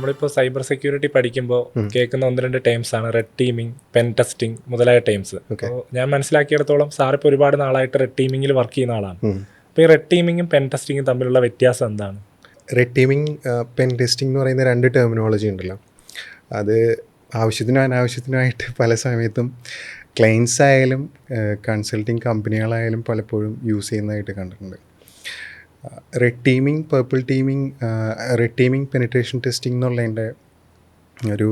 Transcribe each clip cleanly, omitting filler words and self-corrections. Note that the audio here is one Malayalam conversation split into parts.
നമ്മളിപ്പോൾ സൈബർ സെക്യൂരിറ്റി പഠിക്കുമ്പോൾ കേൾക്കുന്ന 1-2 ടേംസ് ആണ് റെഡ് ടീമിംഗ്, പെൻ ടെസ്റ്റിംഗ് മുതലായ ടേംസ്. അപ്പോൾ ഞാൻ മനസ്സിലാക്കിയിടത്തോളം സാറിപ്പോൾ ഒരുപാട് നാളായിട്ട് റെഡ് ടീമിങ്ങിൽ വർക്ക് ചെയ്യുന്ന ആളാണ്. അപ്പോൾ ഈ റെഡ് ടീമിങ്ങും പെൻ ടെസ്റ്റിങ്ങും തമ്മിലുള്ള വ്യത്യാസം എന്താണ്? റെഡ് ടീമിംഗ്, പെൻ ടെസ്റ്റിംഗ് എന്ന് പറയുന്ന 2 ടെർമിനോളജി ഉണ്ടല്ലോ. അത് ആവശ്യത്തിനും അനാവശ്യത്തിനുമായിട്ട് പല സമയത്തും ക്ലയൻസ് ആയാലും കൺസൾട്ടിങ് കമ്പനികളായാലും പലപ്പോഴും യൂസ് ചെയ്യുന്നതായിട്ട് കണ്ടിട്ടുണ്ട്. Red teaming, purple teaming, red teaming, penetration testing എന്നുള്ളതിൻ്റെ ഒരു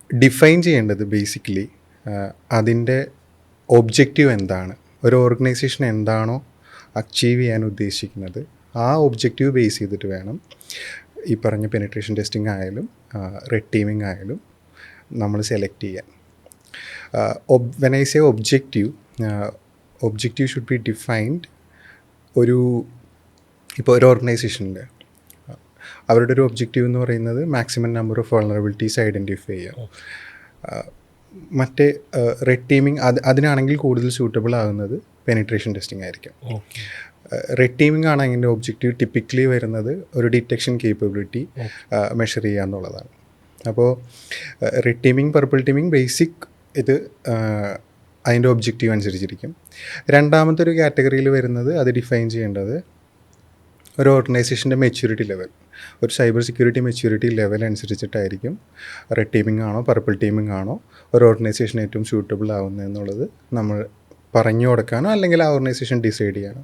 ഡിഫൈൻ ചെയ്യേണ്ടത് ബേസിക്കലി അതിൻ്റെ ഒബ്ജക്റ്റീവ് എന്താണ്, ഒരു ഓർഗനൈസേഷൻ എന്താണോ അച്ചീവ് ചെയ്യാൻ ഉദ്ദേശിക്കുന്നത് ആ ഒബ്ജക്റ്റീവ് ബേസ് ചെയ്തിട്ട് വേണം ഈ പറഞ്ഞ പെനിട്രേഷൻ ടെസ്റ്റിംഗ് ആയാലും റെഡ് ടീമിംഗ് ആയാലും നമ്മൾ സെലക്ട് ചെയ്യാൻ. When I say objective should be defined. ഇപ്പോൾ ഒരു ഓർഗനൈസേഷനിൽ അവരുടെ ഒരു ഒബ്ജക്റ്റീവ് എന്ന് പറയുന്നത് maximum number of vulnerabilities identify ചെയ്യുക. മറ്റേ റെഡ് ടീമിംഗ് അതിനാണെങ്കിൽ കൂടുതൽ സൂട്ടബിൾ ആകുന്നത് പെനിട്രേഷൻ ടെസ്റ്റിംഗ് ആയിരിക്കും. റെഡ് ടീമിംഗ് ആണ് അതിൻ്റെ ഒബ്ജക്റ്റീവ് ടിപ്പിക്കലി വരുന്നത് ഒരു ഡിറ്റക്ഷൻ കേപ്പബിലിറ്റി മെഷർ ചെയ്യുക എന്നുള്ളതാണ്. അപ്പോൾ red teaming, purple teaming basic ഇത് അതിൻ്റെ ഒബ്ജക്റ്റീവ് അനുസരിച്ചിരിക്കും. രണ്ടാമത്തെ ഒരു കാറ്റഗറിയിൽ വരുന്നത് അത് ഡിഫൈൻ ചെയ്യേണ്ടത് ഒരു ഓർഗനൈസേഷൻ്റെ മെച്യൂരിറ്റി ലെവൽ, ഒരു സൈബർ സെക്യൂരിറ്റി മെച്യൂരിറ്റി ലെവൽ അനുസരിച്ചിട്ടായിരിക്കും റെഡ് ടീമിംഗ് ആണോ പർപ്പിൾ ടീമിംഗ് ആണോ ഒരു ഓർഗനൈസേഷൻ ഏറ്റവും സൂട്ടബിൾ ആവുന്നതെന്നുള്ളത് നമ്മൾ പറഞ്ഞു കൊടുക്കാനോ അല്ലെങ്കിൽ ആ ഓർഗനൈസേഷൻ ഡിസൈഡ് ചെയ്യാനോ.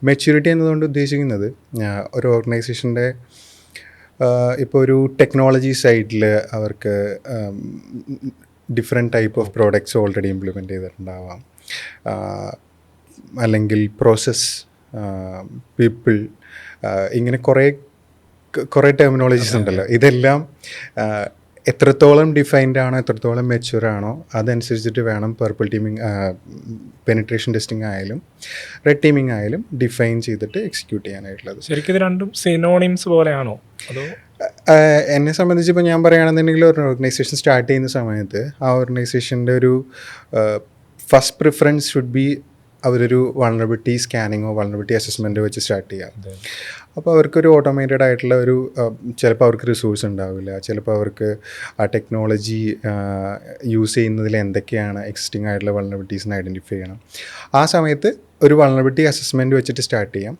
മെച്യൂരിറ്റി എന്നതുകൊണ്ട് ഉദ്ദേശിക്കുന്നത് ഒരു ഓർഗനൈസേഷൻ്റെ ഇപ്പോൾ ഒരു ടെക്നോളജി സൈഡിൽ അവർക്ക് different type of products already implement ചെയ്തിട്ടുണ്ടാവാം, അല്ലെങ്കിൽ പ്രോസസ്സ്, പീപ്പിൾ, ഇങ്ങനെ കുറേ ടെർമിനോളജീസ് ഉണ്ടല്ലോ. ഇതെല്ലാം എത്രത്തോളം ഡിഫൈൻഡ് ആണോ എത്രത്തോളം മെച്യൂർ ആണോ അതനുസരിച്ചിട്ട് വേണം പർപ്പിൾ ടീമിംഗ്, പെനിട്രേഷൻ ടെസ്റ്റിംഗ് ആയാലും റെഡ് ടീമിംഗ് ആയാലും ഡിഫൈൻ ചെയ്തിട്ട് എക്സിക്യൂട്ട് ചെയ്യാനായിട്ടുള്ളത്. ശരിക്കും ഇത് രണ്ടും സിനോണിംസ് പോലെയാണോ അതോ? എന്നെ സംബന്ധിച്ച് ഇപ്പോൾ ഞാൻ പറയുകയാണെന്നുണ്ടെങ്കിൽ ഒരു ഓർഗനൈസേഷൻ സ്റ്റാർട്ട് ചെയ്യുന്ന സമയത്ത് ആ ഓർഗനൈസേഷൻ്റെ ഒരു ഫസ്റ്റ് പ്രിഫറൻസ് ഷുഡ് ബി അവരൊരു വൾണറബിലിറ്റി സ്കാനിങ്ങോ വൾണറബിലിറ്റി അസസ്മെൻറ്റോ വെച്ച് സ്റ്റാർട്ട് ചെയ്യാം. അപ്പോൾ അവർക്കൊരു ഓട്ടോമേറ്റഡ് ആയിട്ടുള്ള ഒരു ചിലപ്പോൾ അവർക്ക് റിസോഴ്സ് ഉണ്ടാവില്ല, ചിലപ്പോൾ അവർക്ക് ആ ടെക്നോളജി യൂസ് ചെയ്യുന്നതിൽ എന്തൊക്കെയാണ് എക്സിസ്റ്റിംഗ് ആയിട്ടുള്ള വൾണറബിലിറ്റീസിനെ ഐഡൻറ്റിഫൈ ചെയ്യണം. ആ സമയത്ത് ഒരു വൾണറബിലിറ്റി അസസ്മെൻറ്റ് വെച്ചിട്ട് സ്റ്റാർട്ട് ചെയ്യാം.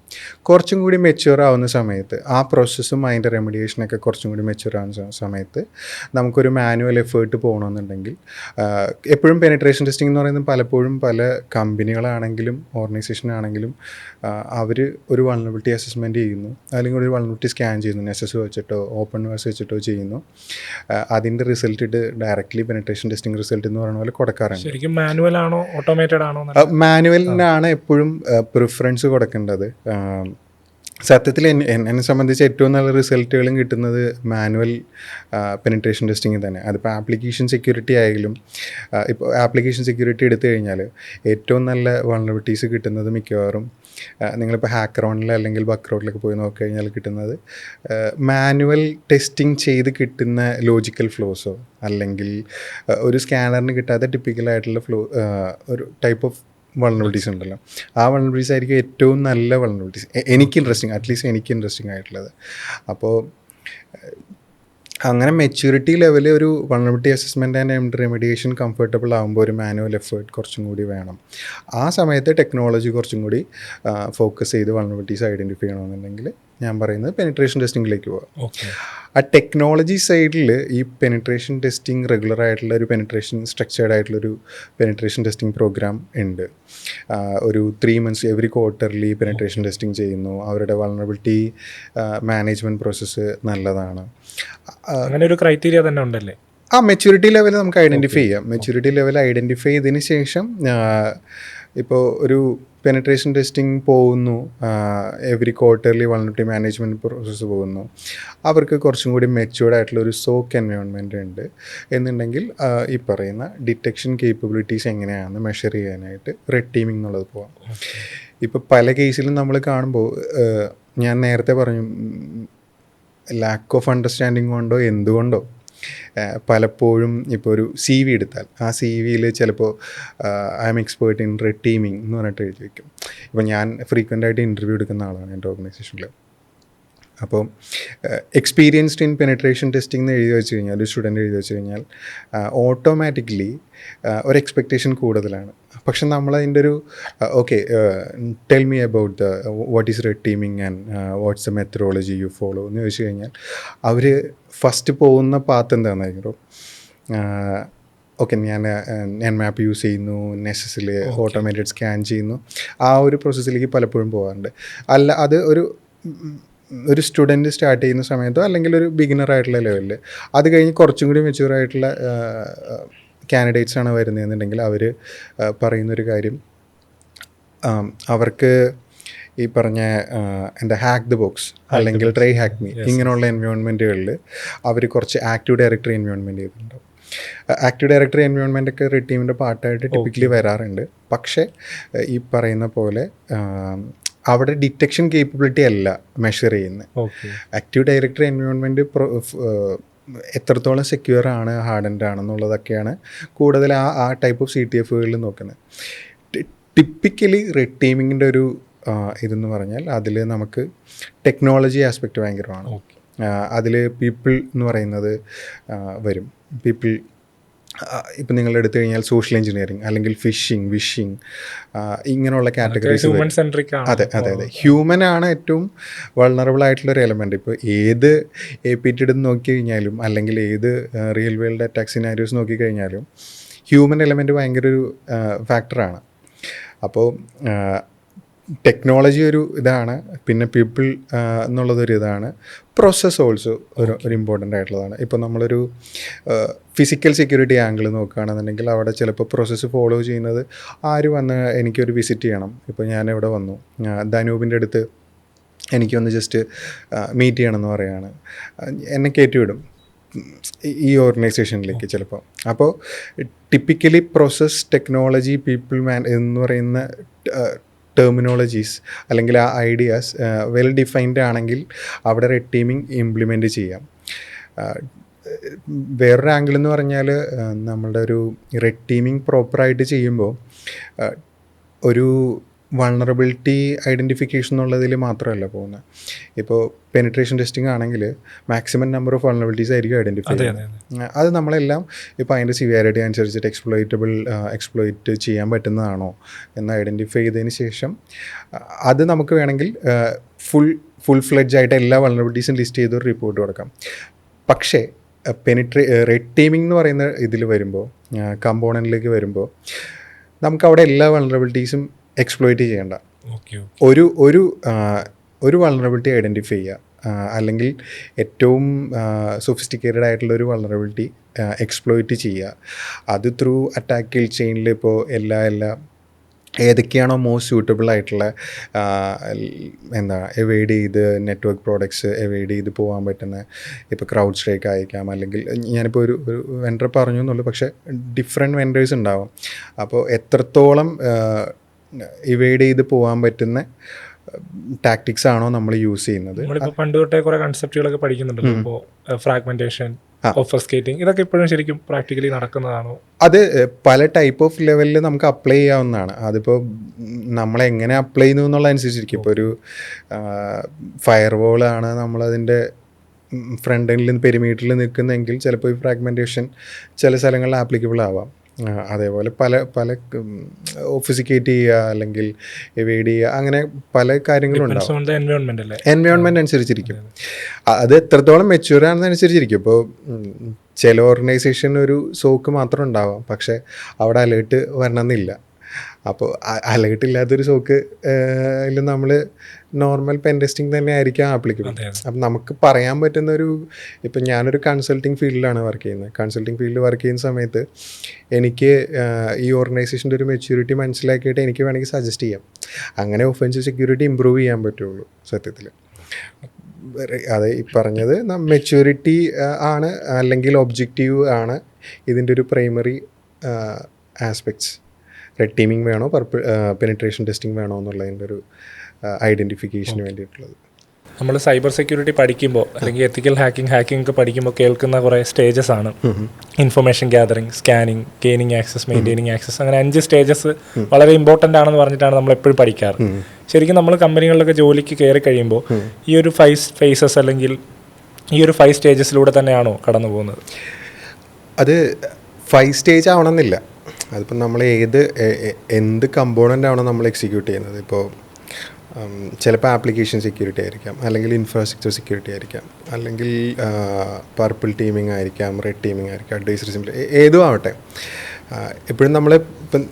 കുറച്ചും കൂടി മെച്യൂർ ആവുന്ന സമയത്ത് ആ പ്രോസസ്സും അതിൻ്റെ റെമഡിയേഷനൊക്കെ കുറച്ചും കൂടി മെച്യൂർ ആവുന്ന സമയത്ത് നമുക്കൊരു മാനുവൽ എഫേർട്ട് പോകണമെന്നുണ്ടെങ്കിൽ എപ്പോഴും പെനിട്രേഷൻ ടെസ്റ്റിംഗ് എന്ന് പറയുന്നത് പലപ്പോഴും പല കമ്പനികളാണെങ്കിലും ഓർഗനൈസേഷനാണെങ്കിലും അവർ ഒരു വൾണറബിലിറ്റി അസസ്മെൻറ്റ് ചെയ്യുന്നു, അല്ലെങ്കിൽ ഒരു വൾണറബിലിറ്റി സ്കാൻ ചെയ്യുന്നു, നെസസ് വെച്ചിട്ടോ ഓപ്പൺ വേഴ്സ് വെച്ചിട്ടോ ചെയ്യുന്നു. അതിൻ്റെ result directly penetration testing result എന്ന് പറയുന്ന പോലെ കൊടുക്കാറുണ്ട്. ശരിക്കും മാനുവൽ ആണോ ഓട്ടോമേറ്റഡ് ആണോ? മാനുവലിനാണ് എപ്പോഴും പ്രിഫറൻസ് കൊടുക്കേണ്ടത്. സത്യത്തിൽ എന്നെ സംബന്ധിച്ച് ഏറ്റവും നല്ല റിസൾട്ടുകളും കിട്ടുന്നത് മാനുവൽ പെനിട്രേഷൻ ടെസ്റ്റിംഗ് തന്നെ. അതിപ്പോൾ ആപ്ലിക്കേഷൻ സെക്യൂരിറ്റി ആയാലും, ഇപ്പോൾ ആപ്ലിക്കേഷൻ സെക്യൂരിറ്റി എടുത്തു കഴിഞ്ഞാൽ ഏറ്റവും നല്ല വൾണറബിലിറ്റീസ് കിട്ടുന്നത് മിക്കവാറും നിങ്ങളിപ്പോൾ ഹാക്കറോണിൽ അല്ലെങ്കിൽ ബക്ക്റോട്ടിലൊക്കെ പോയി നോക്കിക്കഴിഞ്ഞാൽ കിട്ടുന്നത് മാനുവൽ ടെസ്റ്റിംഗ് ചെയ്ത് കിട്ടുന്ന ലോജിക്കൽ ഫ്ലോസോ അല്ലെങ്കിൽ ഒരു സ്കാനറിന് കിട്ടാത്ത ടിപ്പിക്കലായിട്ടുള്ള ഒരു ടൈപ്പ് ഓഫ് വൾണറബിലിറ്റീസ് ഉണ്ടല്ലോ, ആ വൾണറബിലിറ്റീസ് ആയിരിക്കും ഏറ്റവും നല്ല വൾണറബിലിറ്റീസ് എനിക്ക് ഇൻട്രസ്റ്റിംഗ് ആയിട്ടുള്ളത്. അപ്പോൾ അങ്ങനെ മെച്യൂരിറ്റി ലെവൽ ഒരു vulnerability assessment and remediation comfortable ആകുമ്പോൾ ഒരു മാനുവൽ എഫേർട്ട് കുറച്ചും കൂടി വേണം. ആ സമയത്ത് ടെക്നോളജി കുറച്ചും കൂടി ഫോക്കസ് ചെയ്ത് വൾണറബിലിറ്റീസ് ഐഡൻറ്റിഫൈ ചെയ്യണമെന്നുണ്ടെങ്കിൽ ഞാൻ പറയുന്നത് പെനിട്രേഷൻ ടെസ്റ്റിങ്ങിലേക്ക് പോകാം. ആ ടെക്നോളജി സൈഡിൽ ഈ പെനിട്രേഷൻ ടെസ്റ്റിംഗ് റെഗുലർ ആയിട്ടുള്ള ഒരു പെനിട്രേഷൻ സ്ട്രക്ചേർഡ് ആയിട്ടുള്ളൊരു പെനിട്രേഷൻ ടെസ്റ്റിംഗ് പ്രോഗ്രാം ഉണ്ട്. ഒരു 3 months every quarterly penetration testing ചെയ്യുന്നു. അവരുടെ വൾണറബിലിറ്റി മാനേജ്മെൻറ്റ് പ്രോസസ്സ് നല്ലതാണ്. അങ്ങനെ ഒരു ക്രൈറ്റീരിയ തന്നെ ഉണ്ടല്ലേ? ആ മെച്യൂരിറ്റി ലെവൽ നമുക്ക് ഐഡൻറ്റിഫൈ ചെയ്യാം. മെച്യൂരിറ്റി ലെവൽ ഐഡൻറ്റിഫൈ ചെയ്തതിന് ശേഷം ഇപ്പോൾ ഒരു പെനിട്രേഷൻ ടെസ്റ്റിംഗ് പോകുന്നു, every quarterly vulnerability management process പോകുന്നു, അവർക്ക് കുറച്ചും കൂടി മെച്യൂർഡ് ആയിട്ടുള്ള ഒരു സോക്ക് എൻവയോൺമെൻറ്റ് ഉണ്ട് എന്നുണ്ടെങ്കിൽ ഈ പറയുന്ന ഡിറ്റക്ഷൻ കേപ്പബിലിറ്റീസ് എങ്ങനെയാണെന്ന് മെഷർ ചെയ്യാനായിട്ട് റെഡ് ടീമിംഗ് എന്നുള്ളത് പോകാം. ഇപ്പോൾ പല കേസിലും നമ്മൾ കാണുമ്പോൾ ഞാൻ നേരത്തെ പറഞ്ഞു ലാക്ക് ഓഫ് അണ്ടർസ്റ്റാൻഡിങ് കൊണ്ടോ എന്തുകൊണ്ടോ പലപ്പോഴും ഇപ്പോൾ ഒരു CV എടുത്താൽ ആ CV-യിൽ ചിലപ്പോൾ I M expert in red teaming എന്ന് പറഞ്ഞിട്ട് എഴുതി വയ്ക്കും. ഇപ്പോൾ ഞാൻ ഫ്രീക്വൻ്റ് ആയിട്ട് ഇൻ്റർവ്യൂ എടുക്കുന്ന ആളാണ് എൻ്റെ ഓർഗനൈസേഷനിൽ. അപ്പോൾ എക്സ്പീരിയൻസ്ഡ് ഇൻ പെനിട്രേഷൻ ടെസ്റ്റിംഗ് എന്ന് എഴുതി വെച്ച് കഴിഞ്ഞാൽ ഒരു സ്റ്റുഡൻറ്റ് എഴുതി വെച്ച് കഴിഞ്ഞാൽ ഓട്ടോമാറ്റിക്കലി ഒരു എക്സ്പെക്റ്റേഷൻ കൂടുതലാണ്. പക്ഷെ നമ്മളതിൻ്റെ ഒരു okay tell me about what is red teeming and what's the methodology you follow എന്ന് ചോദിച്ചു കഴിഞ്ഞാൽ അവർ ഫസ്റ്റ് പോകുന്ന പാത്ത് എന്താണെന്നായിരിക്കും, ഓക്കെ ഞാൻ മാപ്പ് യൂസ് ചെയ്യുന്നു, നെസസിൽ ഓട്ടോമേറ്റഡ് സ്കാൻ ചെയ്യുന്നു, ആ ഒരു പ്രോസസ്സിലേക്ക് പലപ്പോഴും പോകാറുണ്ട്. അല്ല അത് ഒരു സ്റ്റുഡൻറ്റ് സ്റ്റാർട്ട് ചെയ്യുന്ന സമയത്തോ അല്ലെങ്കിൽ ഒരു ബിഗിനർ ആയിട്ടുള്ള ലെവലിൽ, അത് കഴിഞ്ഞ് കുറച്ചും കൂടി മെച്യൂർ ആയിട്ടുള്ള കാൻഡിഡേറ്റ്സ് ആണ് വരുന്നതെന്നുണ്ടെങ്കിൽ അവർ പറയുന്നൊരു കാര്യം, അവർക്ക് ഈ പറഞ്ഞ എന്താ ഹാക്ക് ദ ബോക്സ് അല്ലെങ്കിൽ ട്രൈ ഹാക്ക് മീ ഇങ്ങനെയുള്ള എൻവയോൺമെൻറ്റുകളിൽ അവർ കുറച്ച് ആക്റ്റീവ് ഡയറക്ടറി എൻവയോൺമെൻറ്റ് ചെയ്തിട്ടുണ്ടാവും. ആക്റ്റീവ് ഡയറക്ടറി എൻവയോൺമെൻ്റ് ഒക്കെ റെഡ് ടീമിൻ്റെ പാർട്ടായിട്ട് ടിപ്പിക്കലി വരാറുണ്ട്. പക്ഷേ ഈ പറയുന്ന പോലെ അവിടെ ഡിറ്റക്ഷൻ കേപ്പബിലിറ്റി അല്ല മെഷർ ചെയ്യുന്നത്. ആക്റ്റീവ് ഡയറക്ടറി എൻവയോൺമെൻറ്റ് എത്രത്തോളം സെക്യൂർ ആണ്, ഹാർഡൻഡ് ആണെന്നുള്ളതൊക്കെയാണ് കൂടുതൽ ആ ടൈപ്പ് ഓഫ് CTFകളിൽ നോക്കുന്നത്. ടിപ്പിക്കലി റെഡ് ടീമിങ്ങിൻ്റെ ഒരു ഇതെന്ന് പറഞ്ഞാൽ അതിൽ നമുക്ക് ടെക്നോളജി ആസ്പെക്റ്റ് ഭയങ്കരമാണ്. അതിൽ പീപ്പിൾ എന്ന് പറയുന്നത് വരും. പീപ്പിൾ ഇപ്പം നിങ്ങൾ എടുത്തു കഴിഞ്ഞാൽ സോഷ്യൽ എഞ്ചിനീയറിങ് അല്ലെങ്കിൽ ഫിഷിംഗ്, വിഷിംഗ് ഇങ്ങനെയുള്ള കാറ്റഗറീസ്. അതെ ഹ്യൂമൻ ആണ് ഏറ്റവും വൾണറബിൾ ആയിട്ടുള്ളൊരു എലമെൻറ്റ്. ഇപ്പോൾ ഏത് APT നോക്കി കഴിഞ്ഞാലും അല്ലെങ്കിൽ ഏത് റിയൽ വേൾഡ് അറ്റാക്ക് സിനാരിയോസ് നോക്കിക്കഴിഞ്ഞാലും ഹ്യൂമൻ എലമെൻറ്റ് ഭയങ്കര ഒരു ഫാക്ടറാണ്. അപ്പോൾ ടെക്നോളജി ഒരു ഇതാണ്, പിന്നെ പീപ്പിൾ എന്നുള്ളതൊരു ഇതാണ്. പ്രോസസ്സ് ഓൾസോ ഒരു ഇമ്പോർട്ടൻ്റ് ആയിട്ടുള്ളതാണ്. ഇപ്പോൾ നമ്മളൊരു ഫിസിക്കൽ സെക്യൂരിറ്റി ആംഗിൾ നോക്കുകയാണെന്നുണ്ടെങ്കിൽ അവിടെ ചിലപ്പോൾ പ്രോസസ്സ് ഫോളോ ചെയ്യുന്നത് ആര് വന്ന് എനിക്കൊരു വിസിറ്റ് ചെയ്യണം. ഇപ്പോൾ ഞാൻ ഇവിടെ വന്നു, ധനൂപിൻ്റെ അടുത്ത് എനിക്കൊന്ന് ജസ്റ്റ് മീറ്റ് ചെയ്യണമെന്ന് പറയുകയാണ്, എന്നെ കയറ്റിവിടും ഈ ഓർഗനൈസേഷനിലേക്ക് ചിലപ്പോൾ. അപ്പോൾ ടിപ്പിക്കലി പ്രോസസ്, ടെക്നോളജി, പീപ്പിൾ, മാൻ എന്ന് പറയുന്ന ടെർമിനോളജീസ് അല്ലെങ്കിൽ ആ ഐഡിയാസ് വെൽ ഡിഫൈൻഡ് ആണെങ്കിൽ അവിടെ റെഡ് ടീമിങ് ഇംപ്ലിമെൻറ്റ് ചെയ്യാം. വേറൊരു ആംഗിൾ എന്ന് പറഞ്ഞാൽ നമ്മളുടെ ഒരു റെഡ് ടീമിങ് പ്രോപ്പറായിട്ട് ചെയ്യുമ്പോൾ ഒരു വൾണറബിലിറ്റി ഐഡൻറ്റിഫിക്കേഷൻ എന്നുള്ളതിൽ മാത്രമല്ല പോകുന്നത്. ഇപ്പോൾ പെനിട്രേഷൻ ടെസ്റ്റിംഗ് ആണെങ്കിൽ മാക്സിമം നമ്പർ ഓഫ് വൾണറബിലിറ്റീസ് ആയിരിക്കും ഐഡൻറ്റിഫൈ ചെയ്യുന്നത്. അത് നമ്മളെല്ലാം ഇപ്പോൾ അതിൻ്റെ സിവിയാരിറ്റി അനുസരിച്ചിട്ട് എക്സ്പ്ലോയിറ്റ് ചെയ്യാൻ പറ്റുന്നതാണോ എന്ന് ഐഡൻറ്റിഫൈ ചെയ്തതിന് ശേഷം അത് നമുക്ക് വേണമെങ്കിൽ ഫുൾ ഫ്ലെഡ്ജ് ആയിട്ട് എല്ലാ വൾണറബിലിറ്റീസും ലിസ്റ്റ് ചെയ്ത് ഒരു റിപ്പോർട്ട് കൊടുക്കാം. പക്ഷേ റെഡ് ടീമിംഗ് എന്ന് പറയുന്ന ഇതിൽ വരുമ്പോൾ, കമ്പോണൻറ്റിലേക്ക് വരുമ്പോൾ നമുക്കവിടെ എല്ലാ വൾണറബിലിറ്റീസും എക്സ്പ്ലോയിറ്റ് ചെയ്യേണ്ട. ഒരു വൾണറബിലിറ്റി ഐഡൻറ്റിഫൈ ചെയ്യുക, അല്ലെങ്കിൽ ഏറ്റവും സൊഫിസ്റ്റിക്കേറ്റഡ് ആയിട്ടുള്ള ഒരു വൾണറബിലിറ്റി എക്സ്പ്ലോയിറ്റ് ചെയ്യുക. അത് ത്രൂ അറ്റാക്ക് കിൽ ചെയിനിൽ ഇപ്പോൾ എല്ലാ ഏതൊക്കെയാണോ മോസ്റ്റ് സ്യൂട്ടബിൾ ആയിട്ടുള്ള എവൈഡ് ചെയ്ത് നെറ്റ്വർക്ക് പ്രോഡക്ട്സ് എവൈഡ് ചെയ്ത് പോകാൻ പറ്റുന്ന, ഇപ്പോൾ ക്രൗഡ് സ്ട്രൈക്ക് അയക്കാം, അല്ലെങ്കിൽ ഞാനിപ്പോൾ ഒരു വെണ്ടർ പറഞ്ഞു എന്നുള്ളൂ, പക്ഷേ ഡിഫറെൻറ്റ് വെൻഡേഴ്സ് ഉണ്ടാവും. അപ്പോൾ എത്രത്തോളം ഇവൈഡ് ചെയ്ത് പോകാൻ പറ്റുന്ന ടാക്ടിക്സ് ആണോ നമ്മൾ യൂസ് ചെയ്യുന്നത്. പണ്ട് തൊട്ടേ കുറെ കൺസെപ്റ്റുകളൊക്കെ പഠിക്കുന്നുണ്ടല്ലോ. ഇപ്പോൾ ഫ്രാഗ്മെന്റേഷൻ, ഒബ്ഫസ്കേറ്റിംഗ്, ഇതൊക്കെ ഇപ്പോഴും ശരിക്കും പ്രാക്ടിക്കലി നടക്കുന്നതാണോ? അത് പല ടൈപ്പ് ഓഫ് ലെവലിൽ നമുക്ക് അപ്ലൈ ചെയ്യാവുന്നതാണ്. അതിപ്പോൾ നമ്മളെങ്ങനെ അപ്ലൈ ചെയ്യുന്നു എന്നുള്ളതനുസരിച്ചിരിക്കും. ഇപ്പോൾ ഒരു ഫയർവാളാണ് നമ്മളതിൻ്റെ ഫ്രണ്ട് എൻഡിൽ പെരിമീറ്ററിൽ നിൽക്കുന്നതെങ്കിൽ ചിലപ്പോൾ ഈ ഫ്രാഗ്മെൻറ്റേഷൻ ചില സ്ഥലങ്ങളിൽ ആപ്ലിക്കബിൾ ആവാം. അതേപോലെ പല ഒഫിസിക്കേറ്റ് ചെയ്യുക അല്ലെങ്കിൽ എവൈഡ് ചെയ്യുക, അങ്ങനെ പല കാര്യങ്ങളും ഉണ്ടാവും. എൻവയോൺമെൻറ്റ് അനുസരിച്ചിരിക്കും. അത് എത്രത്തോളം മെച്യൂർ ആണെന്നനുസരിച്ചിരിക്കും. ഇപ്പോൾ ചില ഓർഗനൈസേഷൻ ഒരു സോക്ക് മാത്രം ഉണ്ടാവാം, പക്ഷേ അവിടെ അലേർട്ട് വരണമെന്നില്ല. അപ്പോൾ അലേർട്ടില്ലാത്തൊരു സോക്ക് നമ്മൾ നോർമൽ പെൻ ടെസ്റ്റിംഗ് തന്നെ ആയിരിക്കാം ആപ്ലിക്കബിൾ. അപ്പം നമുക്ക് പറയാൻ പറ്റുന്നൊരു, ഇപ്പം ഞാനൊരു കൺസൾട്ടിങ് ഫീൽഡിലാണ് വർക്ക് ചെയ്യുന്നത്. കൺസൾട്ടിങ് ഫീൽഡിൽ വർക്ക് ചെയ്യുന്ന സമയത്ത് എനിക്ക് ഈ ഓർഗനൈസേഷൻ്റെ ഒരു മെച്യൂരിറ്റി മനസ്സിലാക്കിയിട്ട് എനിക്ക് വേണമെങ്കിൽ സജസ്റ്റ് ചെയ്യാം. അങ്ങനെ ഒഫൻസീവ് സെക്യൂരിറ്റി ഇമ്പ്രൂവ് ചെയ്യാൻ പറ്റുള്ളൂ സത്യത്തിൽ. അത് ഈ പറഞ്ഞത് മെച്യൂരിറ്റി ആണ് അല്ലെങ്കിൽ ഒബ്ജക്റ്റീവ് ആണ് ഇതിൻ്റെ ഒരു പ്രൈമറി ആസ്പെക്ട്സ്. റെഡ് ടീമിംഗ് വേണോ പെനിട്രേഷൻ ടെസ്റ്റിംഗ് വേണോ എന്നുള്ളതിൻ്റെ ഒരു ഐഡൻറ്റിഫിക്കേഷന് വേണ്ടിയിട്ടുള്ളത്. നമ്മൾ സൈബർ സെക്യൂരിറ്റി പഠിക്കുമ്പോൾ അല്ലെങ്കിൽ എത്തിക്കൽ ഹാക്കിംഗ് ഒക്കെ പഠിക്കുമ്പോൾ കേൾക്കുന്ന കുറേ സ്റ്റേജസ് ആണ്. Information gathering, scanning, gaining access, maintaining access, അങ്ങനെ 5 സ്റ്റേജസ് വളരെ ഇമ്പോർട്ടൻ്റ് ആണെന്ന് പറഞ്ഞിട്ടാണ് നമ്മൾ എപ്പോഴും പഠിക്കാറ്. ശരിക്കും നമ്മൾ കമ്പനികളിലൊക്കെ ജോലിക്ക് കയറി കഴിയുമ്പോൾ ഈ ഒരു 5 ഫേസസ് അല്ലെങ്കിൽ ഈ ഒരു 5 സ്റ്റേജസിലൂടെ തന്നെയാണോ കടന്നു പോകുന്നത്? അത് 5 സ്റ്റേജ് ആവണമെന്നില്ല. അതിപ്പോൾ നമ്മൾ എന്ത് കമ്പോണൻ്റ് ആണോ നമ്മൾ എക്സിക്യൂട്ട് ചെയ്യുന്നത്. ഇപ്പോൾ ചിലപ്പോൾ ആപ്ലിക്കേഷൻ സെക്യൂരിറ്റി ആയിരിക്കാം, അല്ലെങ്കിൽ ഇൻഫ്രാസ്ട്രക്ചർ സെക്യൂരിറ്റി ആയിരിക്കാം, അല്ലെങ്കിൽ പർപ്പിൾ ടീമിംഗ് ആയിരിക്കാം, റെഡ് ടീമിംഗ് ആയിരിക്കാം, അഡ്വൈസറി സിമ്പിൾ ഏതും ആവട്ടെ. എപ്പോഴും നമ്മൾ ഇപ്പം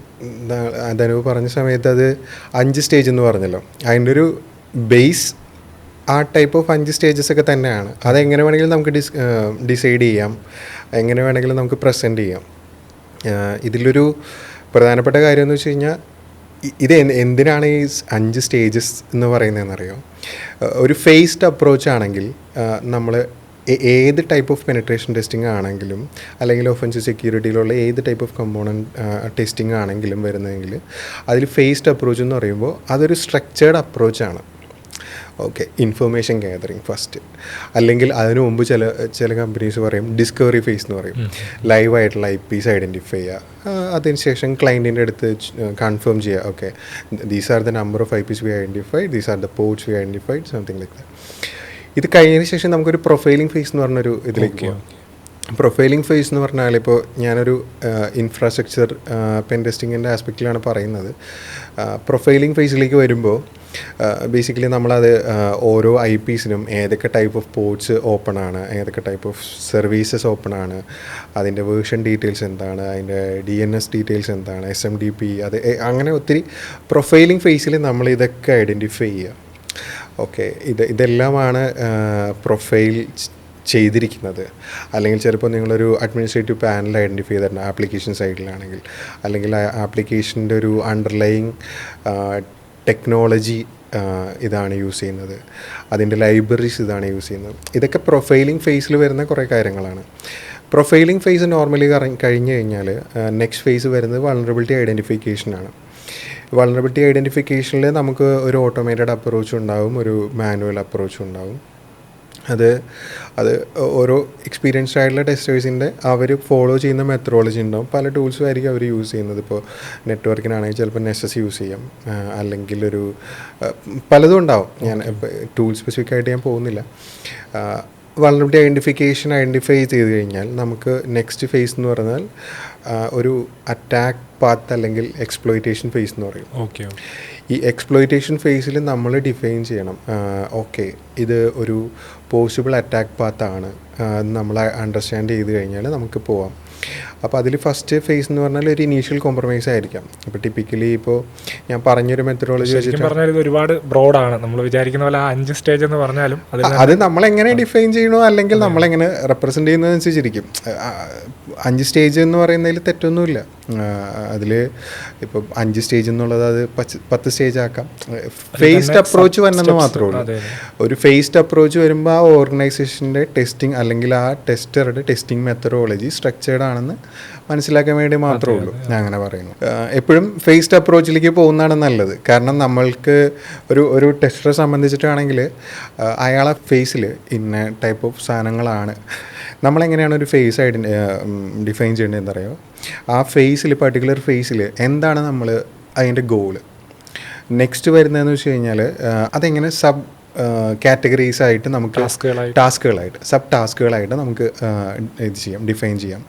ധനു പറഞ്ഞ സമയത്ത് അത് 5 സ്റ്റേജ് എന്ന് പറഞ്ഞല്ലോ. അതിൻ്റെ ഒരു ബേസ് ആ ടൈപ്പ് ഓഫ് 5 സ്റ്റേജസ് ഒക്കെ തന്നെയാണ്. അതെങ്ങനെ വേണമെങ്കിലും നമുക്ക് ഡിസൈഡ് ചെയ്യാം, എങ്ങനെ വേണമെങ്കിലും നമുക്ക് പ്രസൻറ്റ് ചെയ്യാം. ഇതിലൊരു പ്രധാനപ്പെട്ട കാര്യം എന്ന് വെച്ച് കഴിഞ്ഞാൽ ഇത് എന്തിനാണ് ഈ 5 സ്റ്റേജസ് എന്ന് പറയുന്നതെന്നറിയോ? ഒരു ഫേസ്ഡ് അപ്രോച്ച് ആണെങ്കിൽ നമ്മൾ ഏത് ടൈപ്പ് ഓഫ് പെനിട്രേഷൻ ടെസ്റ്റിംഗ് ആണെങ്കിലും, അല്ലെങ്കിൽ ഒഫൻസീവ് സെക്യൂരിറ്റിയിലുള്ള ഏത് ടൈപ്പ് ഓഫ് കമ്പോണൻറ്റ് ടെസ്റ്റിംഗ് ആണെങ്കിലും വരുന്നതെങ്കിൽ അതിൽ ഫേസ്ഡ് അപ്രോച്ച് എന്ന് പറയുമ്പോൾ അതൊരു സ്ട്രക്ചേർഡ് അപ്രോച്ചാണ്. ഓക്കെ, ഇൻഫർമേഷൻ ഗ്യാതറിങ് ഫസ്റ്റ്, അല്ലെങ്കിൽ അതിനു മുമ്പ് ചില കമ്പനീസ് പറയും ഡിസ്കവറി ഫേസ് എന്ന് പറയും. ലൈവായിട്ടുള്ള IPs ഐഡൻറ്റിഫൈ ചെയ്യുക, അതിനുശേഷം ക്ലയൻറ്റിൻ്റെ അടുത്ത് കൺഫേം ചെയ്യുക. Okay, these are the number of IPs we identified, these are the ports we identified, something like that. ഇത് കഴിഞ്ഞതിന് ശേഷം നമുക്കൊരു പ്രൊഫൈലിംഗ് ഫേസ് എന്ന് പറഞ്ഞൊരു ഇതിലേക്ക് പോകാം. പ്രൊഫൈലിംഗ് ഫേസ് എന്ന് പറഞ്ഞാൽ ഇപ്പോൾ ഞാനൊരു ഇൻഫ്രാസ്ട്രക്ചർ പെൻ ടെസ്റ്റിങ്ങിൻ്റെ ആസ്പെക്റ്റിലാണ് പറയുന്നത്. പ്രൊഫൈലിംഗ് ഫേസിലേക്ക് വരുമ്പോൾ ബേസിക്കലി നമ്മളത് ഓരോ IPസിനും ഏതൊക്കെ ടൈപ്പ് ഓഫ് പോർട്സ് ഓപ്പൺ ആണ്, ഏതൊക്കെ ടൈപ്പ് ഓഫ് സർവീസസ് ഓപ്പൺ ആണ്, അതിൻ്റെ വേർഷൻ ഡീറ്റെയിൽസ് എന്താണ്, അതിൻ്റെ DNS ഡീറ്റെയിൽസ് എന്താണ്, SMTP, അത് അങ്ങനെ ഒത്തിരി പ്രൊഫൈലിംഗ് ഫേസിൽ നമ്മൾ ഇതൊക്കെ ഐഡൻറ്റിഫൈ ചെയ്യുക. ഓക്കെ, ഇതെല്ലാമാണ് പ്രൊഫൈൽ ചെയ്തിരിക്കുന്നത്. അല്ലെങ്കിൽ ചിലപ്പോൾ നിങ്ങളൊരു അഡ്മിനിസ്ട്രേറ്റീവ് പാനൽ ഐഡൻറ്റിഫൈ ചെയ്തിട്ടുണ്ട് ആപ്ലിക്കേഷൻ സൈഡിലാണെങ്കിൽ, അല്ലെങ്കിൽ ആപ്ലിക്കേഷൻ്റെ ഒരു അണ്ടർലൈങ് ടെക്നോളജി ഇതാണ് യൂസ് ചെയ്യുന്നത്, അതിൻ്റെ ലൈബ്രറീസ് ഇതാണ് യൂസ് ചെയ്യുന്നത്. ഇതൊക്കെ പ്രൊഫൈലിംഗ് ഫേസിൽ വരുന്ന കുറേ കാര്യങ്ങളാണ്. പ്രൊഫൈലിംഗ് ഫേസ് നോർമലി കഴിഞ്ഞ് കഴിഞ്ഞാൽ നെക്സ്റ്റ് ഫേസ് വരുന്നത് വൾനറബിലിറ്റി ഐഡൻറ്റിഫിക്കേഷനാണ്. വൾനറബിലിറ്റി ഐഡൻറ്റിഫിക്കേഷനിൽ നമുക്ക് ഒരു ഓട്ടോമേറ്റഡ് അപ്രോച്ച് ഉണ്ടാവും, ഒരു മാനുവൽ അപ്രോച്ച് ഉണ്ടാവും. അത് ഓരോ എക്സ്പീരിയൻസ്ഡ് ആയിട്ടുള്ള ടെസ്റ്റേഴ്സിൻ്റെ അവർ ഫോളോ ചെയ്യുന്ന മെത്തഡോളജി ഉണ്ടാവും. പല ടൂൾസും ആയിരിക്കും അവർ യൂസ് ചെയ്യുന്നത്. ഇപ്പോൾ നെറ്റ്വർക്കിനാണെങ്കിൽ ചിലപ്പോൾ നെസസ് യൂസ് ചെയ്യാം, അല്ലെങ്കിൽ പലതും ഉണ്ടാവും. ഞാൻ ടൂൾ സ്പെസിഫിക് ആയിട്ട് ഞാൻ പോകുന്നില്ല. വൾനറബിലിറ്റി ഐഡൻറ്റിഫൈ ചെയ്ത് കഴിഞ്ഞാൽ നമുക്ക് നെക്സ്റ്റ് ഫേസ് എന്ന് പറഞ്ഞാൽ ഒരു അറ്റാക്ക് പാത്ത് അല്ലെങ്കിൽ എക്സ്പ്ലോയിറ്റേഷൻ ഫേസ് എന്ന് പറയും. ഓക്കെ, ഈ എക്സ്പ്ലോയിറ്റേഷൻ ഫേസിൽ നമ്മൾ ഡിഫൈൻ ചെയ്യണം. ഓക്കെ, ഇത് ഒരു പോസിബിൾ അറ്റാക്ക് പാത്താണ്, നമ്മൾ അണ്ടർസ്റ്റാൻഡ് ചെയ്ത് കഴിഞ്ഞാൽ നമുക്ക് പോവാം. അപ്പോൾ അതിൽ ഫസ്റ്റ് ഫേസ് എന്ന് പറഞ്ഞാൽ ഒരു ഇനീഷ്യൽ കോംപ്രമൈസ് ആയിരിക്കാം. ഇപ്പോൾ ടിപ്പിക്കലി ഇപ്പോൾ ഞാൻ പറഞ്ഞൊരു മെത്തഡോളജി വെച്ചിട്ട് പറഞ്ഞാൽ ഇത് ഒരുപാട് ബ്രോഡാണ്. നമ്മൾ വിചാരിക്കുന്ന പോലെ 5 സ്റ്റേജ് എന്ന് പറഞ്ഞാലും അത് നമ്മളെങ്ങനെ ഡിഫൈൻ ചെയ്യണോ അല്ലെങ്കിൽ നമ്മളെങ്ങനെ റെപ്രസെൻറ്റ് ചെയ്യുന്നതനുസരിച്ചിരിക്കും. 5 സ്റ്റേജ് എന്ന് പറയുന്നതിൽ തെറ്റൊന്നുമില്ല. അതിൽ ഇപ്പോൾ 5 സ്റ്റേജ് എന്നുള്ളത് അത് 10 സ്റ്റേജ് ആക്കാം. ഫേസ്ഡ് അപ്രോച്ച് വന്നെന്ന് മാത്രമേ ഉള്ളൂ. ഒരു ഫേസ്ഡ് അപ്രോച്ച് വരുമ്പോൾ ആ ഓർഗനൈസേഷൻ്റെ ടെസ്റ്റിംഗ് അല്ലെങ്കിൽ ആ ടെസ്റ്ററുടെ ടെസ്റ്റിംഗ് മെത്തഡോളജി സ്ട്രക്ചേർഡ് ആണെന്ന് മനസ്സിലാക്കാൻ വേണ്ടി മാത്രമേ ഉള്ളൂ ഞാൻ അങ്ങനെ പറയുന്നു. എപ്പോഴും ഫേസ്ഡ് അപ്രോച്ചിലേക്ക് പോകുന്നതാണ് നല്ലത്. കാരണം നമ്മൾക്ക് ഒരു ടെസ്റ്ററെ സംബന്ധിച്ചിട്ടാണെങ്കിൽ അയാളെ ഫേസിൽ ഇന്ന ടൈപ്പ് ഓഫ് സാധനങ്ങളാണ്. നമ്മളെങ്ങനെയാണ് ഒരു ഫേസ് ഡിഫൈൻ ചെയ്യേണ്ടതെന്ന് അറിയോ? ആ ഫേസിൽ പർട്ടിക്കുലർ ഫേസിൽ എന്താണ് നമ്മൾ അതിൻ്റെ ഗോള്. നെക്സ്റ്റ് വരുന്നതെന്ന് വെച്ച് കഴിഞ്ഞാൽ അതെങ്ങനെ സബ് കാറ്റഗറീസ് ആയിട്ട് നമുക്ക് ടാസ്കുകളായിട്ട് സബ് ടാസ്കുകളായിട്ട് നമുക്ക് ഇത് ചെയ്യാം, ഡിഫൈൻ ചെയ്യാം.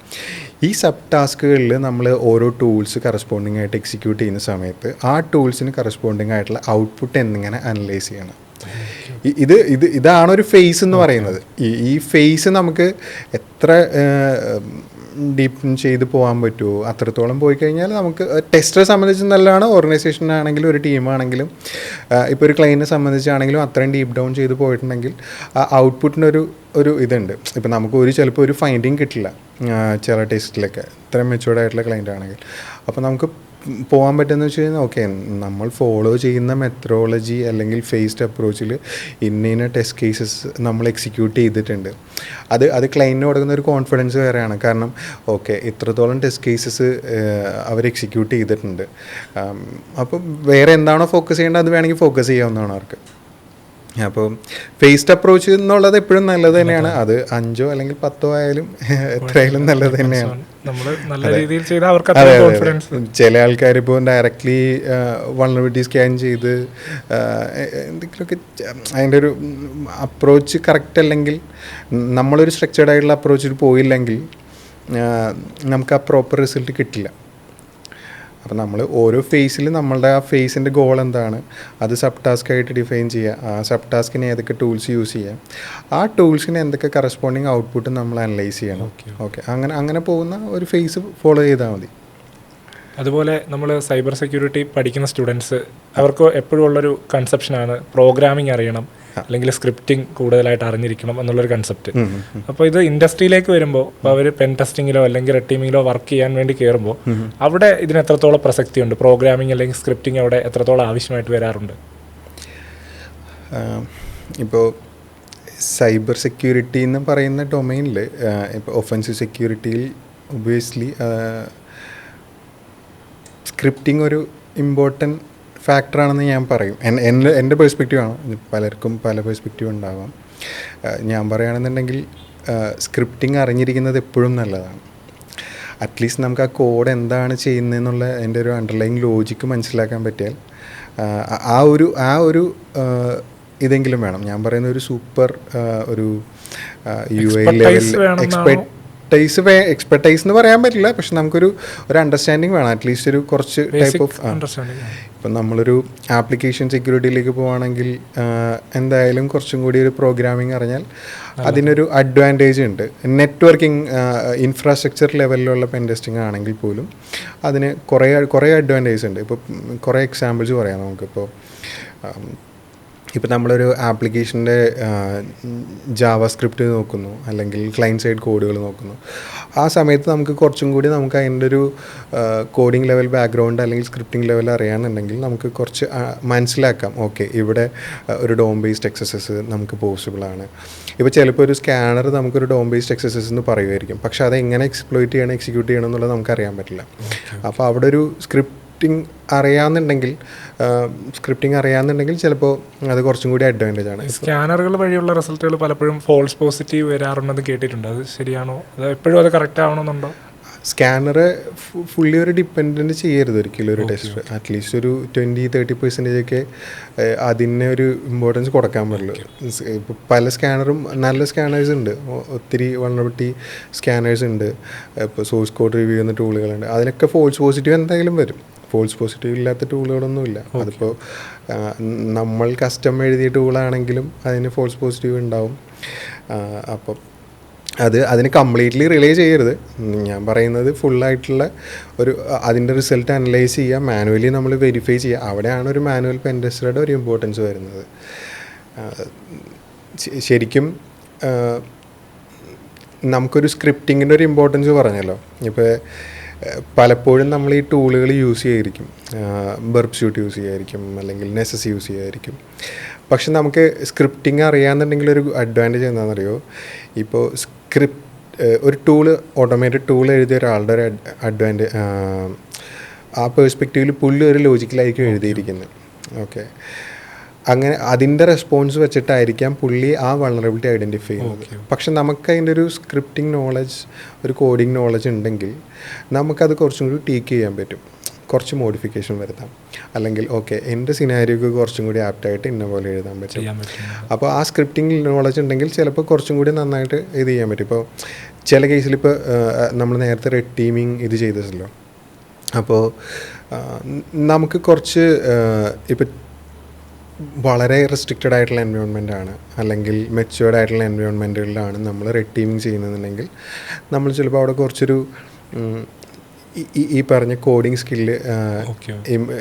ഈ സബ് ടാസ്കുകളിൽ നമ്മൾ ഓരോ ടൂൾസ് കറസ്പോണ്ടിങ് ആയിട്ട് എക്സിക്യൂട്ട് ചെയ്യുന്ന സമയത്ത് ആ ടൂൾസിന് കറസ്പോണ്ടിങ് ആയിട്ടുള്ള ഔട്ട്പുട്ട് എന്നിങ്ങനെ അനലൈസ് ചെയ്യണം. ഇതാണ് ഒരു ഫേസ് എന്ന് പറയുന്നത്. ഈ ഫേസ് നമുക്ക് എത്ര ഡീപ്പ് ചെയ്ത് പോകാൻ പറ്റുമോ അത്രത്തോളം പോയി കഴിഞ്ഞാൽ നമുക്ക് ടെസ്റ്ററെ സംബന്ധിച്ച് നല്ലതാണ്. ഓർഗനൈസേഷനാണെങ്കിലും ഒരു ടീമാണെങ്കിലും ഇപ്പോൾ ഒരു ക്ലയൻറ്റിനെ സംബന്ധിച്ചാണെങ്കിലും അത്രയും ഡീപ്പ് ഡൗൺ ചെയ്ത് പോയിട്ടുണ്ടെങ്കിൽ ആ ഔട്ട്പുട്ടിനൊരു ഇതുണ്ട്. ഇപ്പം നമുക്ക് ചിലപ്പോൾ ഒരു ഫൈൻഡിങ് കിട്ടില്ല ചില ടെസ്റ്റിലൊക്കെ, ഇത്രയും മെച്ചുവേർഡ് ആയിട്ടുള്ള ക്ലയൻ്റ് ആണെങ്കിൽ. അപ്പോൾ നമുക്ക് പോകാൻ പറ്റുമെന്ന് വെച്ച് കഴിഞ്ഞാൽ ഓക്കെ, നമ്മൾ ഫോളോ ചെയ്യുന്ന മെത്തഡോളജി അല്ലെങ്കിൽ ഫേസ്ഡ് അപ്രോച്ചിൽ ഇന്ന ടെസ്റ്റ് കേസസ് നമ്മൾ എക്സിക്യൂട്ട് ചെയ്തിട്ടുണ്ട്. അത് ക്ലയൻറ്റിന് കൊടുക്കുന്ന ഒരു കോൺഫിഡൻസ് വേറെയാണ്. കാരണം ഓക്കെ, ഇത്രത്തോളം ടെസ്റ്റ് കേസസ് അവർ എക്സിക്യൂട്ട് ചെയ്തിട്ടുണ്ട്. അപ്പം വേറെ എന്താണോ ഫോക്കസ് ചെയ്യേണ്ടത് അത് വേണമെങ്കിൽ ഫോക്കസ് ചെയ്യാവുന്നതാണ് അവർക്ക്. അപ്പോൾ ഫേസ്ഡ് അപ്രോച്ച് എന്നുള്ളത് എപ്പോഴും നല്ലത് തന്നെയാണ്. അത് 5 അല്ലെങ്കിൽ 10 ആയാലും എത്രയായാലും നല്ലത് തന്നെയാണ്. നല്ല രീതിയിൽ ചെയ്താൽ അവർക്ക് അതെ അതെ. ചില ആൾക്കാർ ഇപ്പോൾ ഡയറക്റ്റ്ലി വൾണറബിലിറ്റി സ്കാൻ ചെയ്ത് എന്തെങ്കിലുമൊക്കെ അതിൻ്റെ ഒരു അപ്രോച്ച് കറക്റ്റ് അല്ലെങ്കിൽ നമ്മളൊരു സ്ട്രക്ചേർഡ് ആയിട്ടുള്ള അപ്രോച്ചിൽ പോയില്ലെങ്കിൽ നമുക്ക് ആ പ്രോപ്പർ റിസൾട്ട് കിട്ടില്ല. അപ്പോൾ നമ്മൾ ഓരോ ഫേസിൽ നമ്മളുടെ ആ ഫേസിൻ്റെ ഗോൾ എന്താണ് അത് സബ് ടാസ്ക് ആയിട്ട് ഡിഫൈൻ ചെയ്യുക. ആ സബ് ടാസ്കിന് ഏതൊക്കെ ടൂൾസ് യൂസ് ചെയ്യാം, ആ ടൂൾസിന് എന്തൊക്കെ കറസ്പോണ്ടിങ് ഔട്ട്പുട്ട് നമ്മൾ അനലൈസ് ചെയ്യണം. ഓക്കെ, അങ്ങനെ പോകുന്ന ഒരു ഫേസ് ഫോളോ ചെയ്താൽ മതി. അതുപോലെ നമ്മൾ സൈബർ സെക്യൂരിറ്റി പഠിക്കുന്ന സ്റ്റുഡൻസ് അവർക്ക് എപ്പോഴും ഉള്ളൊരു കൺസെപ്ഷനാണ് പ്രോഗ്രാമിംഗ് അറിയണം അല്ലെങ്കിൽ സ്ക്രിപ്റ്റിംഗ് കൂടുതലായിട്ട് അറിഞ്ഞിരിക്കണം എന്നുള്ളൊരു കൺസെപ്റ്റ്. അപ്പോൾ ഇത് ഇൻഡസ്ട്രിയിലേക്ക് വരുമ്പോൾ അവർ പെൻ ടെസ്റ്റിങ്ങിലോ അല്ലെങ്കിൽ റെഡ് ടീമിങ്ങിലോ വർക്ക് ചെയ്യാൻ വേണ്ടി കയറുമ്പോൾ അവിടെ ഇതിന് എത്രത്തോളം പ്രസക്തിയുണ്ട്? പ്രോഗ്രാമിംഗ് അല്ലെങ്കിൽ സ്ക്രിപ്റ്റിംഗ് അവിടെ എത്രത്തോളം ആവശ്യമായിട്ട് വരാറുണ്ട്? ഇപ്പോൾ സൈബർ സെക്യൂരിറ്റി എന്ന് പറയുന്ന ഡൊമൈനിൽ ഇപ്പോൾ ഒഫൻസീവ് സെക്യൂരിറ്റിയിൽ ഒബ്വിയസ്ലി സ്ക്രിപ്റ്റിംഗ് ഒരു ഇമ്പോർട്ടൻറ്റ് ഫാക്ടറാണെന്ന് ഞാൻ പറയും. എൻ്റെ പെർസ്പെക്റ്റീവാണ്. പലർക്കും പല പെർസ്പെക്റ്റീവ് ഉണ്ടാവാം. ഞാൻ പറയുകയാണെന്നുണ്ടെങ്കിൽ സ്ക്രിപ്റ്റിംഗ് അറിഞ്ഞിരിക്കുന്നത് എപ്പോഴും നല്ലതാണ്. അറ്റ്ലീസ്റ്റ് നമുക്ക് ആ കോഡ് എന്താണ് ചെയ്യുന്നതെന്നുള്ള അതിൻ്റെ ഒരു അണ്ടർലൈങ് ലോജിക്ക് മനസ്സിലാക്കാൻ പറ്റിയാൽ ആ ഒരു ഇതെങ്കിലും വേണം. ഞാൻ പറയുന്ന ഒരു സൂപ്പർ ഒരു UA ലെവൽ എക്സ്പെർട്ടൈസ് എന്ന് പറയാൻ പറ്റില്ല, പക്ഷെ നമുക്കൊരു അണ്ടർസ്റ്റാൻഡിങ് വേണം. അറ്റ്ലീസ്റ്റ് ഒരു കുറച്ച് ടൈപ്പ് ഓഫ് ഇപ്പം നമ്മളൊരു ആപ്ലിക്കേഷൻ സെക്യൂരിറ്റിയിലേക്ക് പോവുകയാണെങ്കിൽ എന്തായാലും കുറച്ചും കൂടി ഒരു പ്രോഗ്രാമിംഗ് അറിഞ്ഞാൽ അതിനൊരു അഡ്വാൻറ്റേജ് ഉണ്ട്. നെറ്റ്വർക്കിംഗ് ഇൻഫ്രാസ്ട്രക്ചർ ലെവലിലുള്ള പെൻ ടെസ്റ്റിംഗ് ആണെങ്കിൽ പോലും അതിന് കുറേ അഡ്വാൻറ്റേജ് ഉണ്ട്. ഇപ്പോൾ കുറേ എക്സാമ്പിൾസ് പറയാം നമുക്കിപ്പോൾ. ഇപ്പോൾ നമ്മളൊരു ആപ്ലിക്കേഷൻ്റെ ജാവ സ്ക്രിപ്റ്റ് നോക്കുന്നു അല്ലെങ്കിൽ ക്ലയൻറ്റ് സൈഡ് കോഡുകൾ നോക്കുന്നു. ആ സമയത്ത് നമുക്ക് കുറച്ചും കൂടി നമുക്ക് അതിൻ്റെ ഒരു കോഡിംഗ് ലെവൽ ബാക്ക്ഗ്രൗണ്ട് അല്ലെങ്കിൽ സ്ക്രിപ്റ്റിംഗ് ലെവൽ അറിയാമെന്നുണ്ടെങ്കിൽ നമുക്ക് കുറച്ച് മനസ്സിലാക്കാം. ഓക്കെ, ഇവിടെ ഒരു ഡോം ബേസ്ഡ് എക്സസൈസ് നമുക്ക് പോസിബിളാണ്. ഇപ്പോൾ ചിലപ്പോൾ ഒരു സ്കാനർ നമുക്കൊരു ഡോം ബേസ്ഡ് എക്സസൈസ് എന്ന് പറയുമായിരിക്കും, പക്ഷെ അത് എങ്ങനെ എക്സ്പ്ലോയിറ്റ് ചെയ്യണം, എക്സിക്യൂട്ട് ചെയ്യണം എന്നുള്ളത് നമുക്കറിയാൻ പറ്റില്ല. അപ്പോൾ അവിടെ ഒരു സ്ക്രിപ്റ്റിംഗ് അറിയാമെന്നുണ്ടെങ്കിൽ ചിലപ്പോൾ അത് കുറച്ചും കൂടി അഡ്വാൻറ്റേജ് ആണ്. സ്കാനറുകൾ വഴിയുള്ള റിസൾട്ടുകൾ പലപ്പോഴും ഫോൾസ് പോസിറ്റീവ് വരാറുണ്ടെന്ന് കേട്ടിട്ടുണ്ട്. അത് ശരിയാണോ? അത് എപ്പോഴും അത് കറക്റ്റ് ആവണമെന്നുണ്ടോ? സ്കാനർ ഫുള്ളി ഒരു ഡിപ്പെൻഡൻറ്റ് ചെയ്യരുത് ഒരിക്കലും ഒരു ടെസ്റ്റ്. അറ്റ്ലീസ്റ്റ് ഒരു 20-30% ഒക്കെ അതിന് ഒരു ഇമ്പോർട്ടൻസ് കൊടുക്കാൻ പറ്റുള്ളൂ. ഇപ്പോൾ പല സ്കാനറും നല്ല സ്കാനേഴ്സ് ഉണ്ട്, ഒത്തിരി വൾണറബിലിറ്റി സ്കാനേഴ്സ് ഉണ്ട്. ഇപ്പോൾ സോഴ്സ് കോഡ് റിവ്യൂ ചെയ്യുന്ന ടൂളുകളുണ്ട്, അതിലൊക്കെ ഫോൾസ് പോസിറ്റീവ് എന്തായാലും വരും. ഫോൾസ് പോസിറ്റീവ് ഇല്ലാത്ത ടൂളുകളൊന്നുമില്ല. അതിപ്പോൾ നമ്മൾ കസ്റ്റം എഴുതിയ ടൂളാണെങ്കിലും അതിന് ഫോൾസ് പോസിറ്റീവ് ഉണ്ടാവും. അപ്പം അതിന് കംപ്ലീറ്റ്ലി റിലേ ചെയ്യരുത്. ഞാൻ പറയുന്നത് ഫുള്ളായിട്ടുള്ള അതിൻ്റെ റിസൾട്ട് അനലൈസ് ചെയ്യുക, മാനുവലി നമ്മൾ വെരിഫൈ ചെയ്യുക. അവിടെയാണ് ഒരു മാനുവൽ പെൻ ടെസ്റ്ററുടെ ഒരു ഇമ്പോർട്ടൻസ് വരുന്നത്. ശരിക്കും നമുക്കൊരു സ്ക്രിപ്റ്റിങ്ങിൻ്റെ ഒരു ഇമ്പോർട്ടൻസ് പറഞ്ഞല്ലോ. ഇപ്പോൾ പലപ്പോഴും നമ്മൾ ഈ ടൂളുകൾ യൂസ് ചെയ്യായിരിക്കും, ബർബ് സ്യൂട്ട് യൂസ് ചെയ്യായിരിക്കും അല്ലെങ്കിൽ നെസസ് യൂസ് ചെയ്യായിരിക്കും. പക്ഷെ നമുക്ക് സ്ക്രിപ്റ്റിംഗ് അറിയാമെന്നുണ്ടെങ്കിൽ ഒരു അഡ്വാൻറ്റേജ് എന്താണെന്നറിയോ? ഇപ്പോൾ ഒരു ഓട്ടോമേറ്റഡ് ടൂൾ എഴുതിയ ഒരാളുടെ ഒരു ആ പേഴ്സ്പെക്റ്റീവിൽ പുള്ളി ഒരു ലോജിക്കലായിരിക്കും എഴുതിയിരിക്കുന്നത്. ഓക്കെ, അങ്ങനെ അതിൻ്റെ റെസ്പോൺസ് വെച്ചിട്ടായിരിക്കാം പുള്ളി ആ വൾണറബിലിറ്റി ഐഡൻറ്റിഫൈ ചെയ്യുന്നത്. പക്ഷെ നമുക്ക് അതിൻ്റെ ഒരു സ്ക്രിപ്റ്റിംഗ് നോളജ്, ഒരു കോഡിംഗ് നോളജ് ഉണ്ടെങ്കിൽ നമുക്കത് കുറച്ചും കൂടി ടീക്ക് ചെയ്യാൻ പറ്റും, കുറച്ച് മോഡിഫിക്കേഷൻ വരുത്താം. അല്ലെങ്കിൽ ഓക്കെ, എൻ്റെ സിനാരിയോക്ക് കുറച്ചും കൂടി ആപ്റ്റായിട്ട് ഇന്ന പോലെ എഴുതാൻ പറ്റും. അപ്പോൾ ആ സ്ക്രിപ്റ്റിംഗ് നോളജ് ഉണ്ടെങ്കിൽ ചിലപ്പോൾ കുറച്ചും കൂടി നന്നായിട്ട് ഇത് ചെയ്യാൻ പറ്റും. ഇപ്പോൾ ചില കേസിൽ ഇപ്പോൾ നമ്മൾ നേരത്തെ റെഡ് ടീമിങ് ഇത് ചെയ്തല്ലോ. അപ്പോൾ നമുക്ക് കുറച്ച് ഇപ്പോൾ വളരെ റെസ്ട്രിക്റ്റഡ് ആയിട്ടുള്ള എൻവയോൺമെൻറ്റാണ് അല്ലെങ്കിൽ മെച്യൂർഡ് ആയിട്ടുള്ള എൻവയോൺമെൻറ്റുകളിലാണ് നമ്മൾ റെഡ് ടീമിങ് ചെയ്യുന്നതെന്നുണ്ടെങ്കിൽ നമ്മൾ ചിലപ്പോൾ അവിടെ കുറച്ചൊരു ഈ പറഞ്ഞ കോഡിങ് സ്കില്ല്